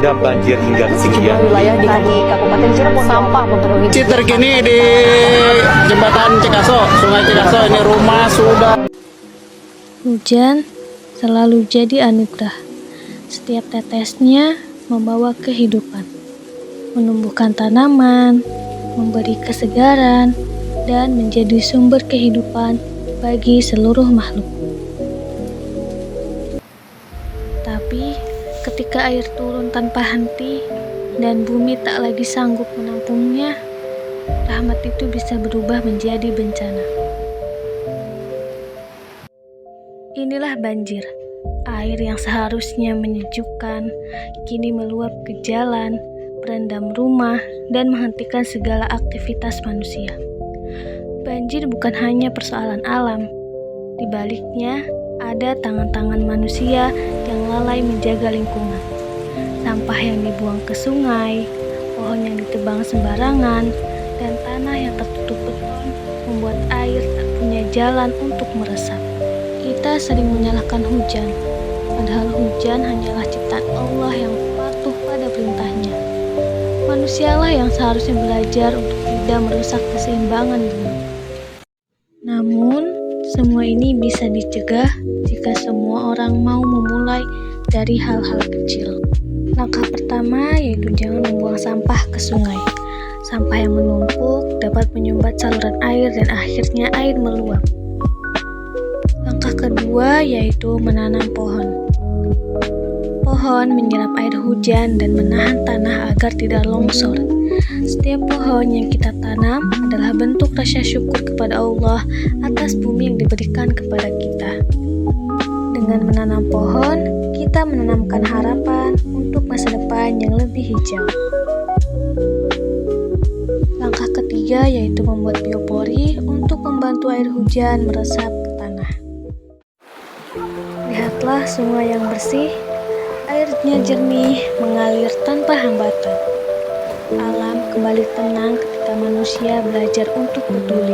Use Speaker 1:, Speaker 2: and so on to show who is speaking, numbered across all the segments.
Speaker 1: menerjang banjir hingga ketinggian.
Speaker 2: Wilayah di Kabupaten Cirebon sampah memenuhi.
Speaker 3: Terkini di jembatan Cikaso, Sungai Cikaso, ini rumah sudah.
Speaker 4: Hujan selalu jadi anugerah. Setiap tetesnya membawa kehidupan, menumbuhkan tanaman, memberi kesegaran, dan menjadi sumber kehidupan bagi seluruh makhluk. Tapi ketika air turun tanpa henti dan bumi tak lagi sanggup menampungnya, rahmat itu bisa berubah menjadi bencana. Inilah banjir. Air yang seharusnya menyejukkan, kini meluap ke jalan, merendam rumah, dan menghentikan segala aktivitas manusia. Banjir bukan hanya persoalan alam. Di baliknya, ada tangan-tangan manusia yang lalai menjaga lingkungan. Sampah yang dibuang ke sungai, pohon yang ditebang sembarangan, dan tanah yang tertutup beton membuat air tak punya jalan untuk meresap. Kita sering menyalahkan hujan, padahal hujan hanyalah ciptaan Allah yang patuh pada perintahnya. Manusialah yang seharusnya belajar untuk tidak merusak keseimbangan bumi. Namun, semua ini bisa dicegah jika semua orang mau memulai dari hal-hal kecil. Langkah pertama yaitu jangan membuang sampah ke sungai. Sampah yang menumpuk dapat menyumbat saluran air dan akhirnya air meluap. Langkah kedua yaitu menanam pohon. Pohon menyerap air hujan dan menahan tanah agar tidak longsor. Setiap pohon yang kita tanam adalah bentuk rasa syukur kepada Allah atas bumi yang diberikan kepada kita. Dengan menanam pohon, kita menanamkan harapan untuk masa depan yang lebih hijau. Langkah ketiga yaitu membuat biopori untuk membantu air hujan meresap ke tanah. Lihatlah sungai yang bersih, airnya jernih, mengalir tanpa hambatan. Alam kembali tenang ketika manusia belajar untuk peduli.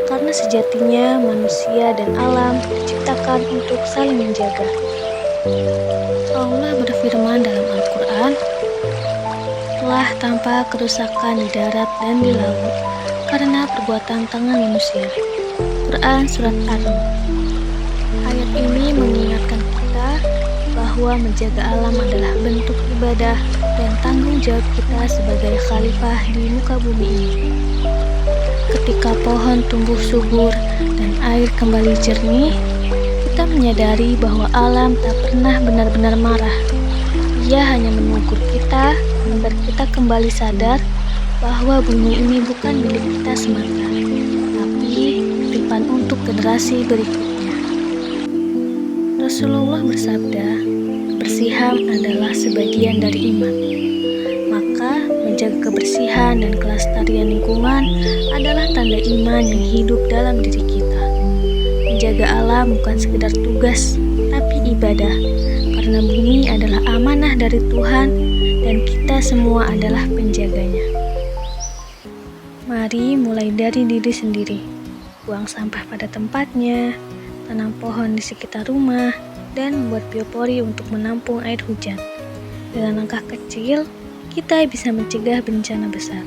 Speaker 4: Karena sejatinya manusia dan alam diciptakan untuk saling menjaga. Allah berfirman dalam Al-Quran, telah tanpa kerusakan di darat dan di laut karena perbuatan tangan manusia. Quran Surat Ar-Rum. Ayat ini mengingatkan kita bahwa menjaga alam adalah bentuk ibadah dan tanggung jawab kita sebagai khalifah di muka bumi ini. Ketika pohon tumbuh subur dan air kembali jernih, kita menyadari bahwa alam tak pernah benar-benar marah. Ia hanya menegur kita agar kita kembali sadar bahwa bumi ini bukan milik kita semata, tapi titipan untuk generasi berikutnya. Rasulullah bersabda, kebersihan adalah sebagian dari iman. Maka, menjaga kebersihan dan kelestarian lingkungan adalah tanda iman yang hidup dalam diri kita. Menjaga alam bukan sekedar tugas, tapi ibadah, karena bumi adalah amanah dari Tuhan dan kita semua adalah penjaganya. Mari mulai dari diri sendiri. Buang sampah pada tempatnya, tanam pohon di sekitar rumah, dan membuat biopori untuk menampung air hujan. Dengan langkah kecil, kita bisa mencegah bencana besar.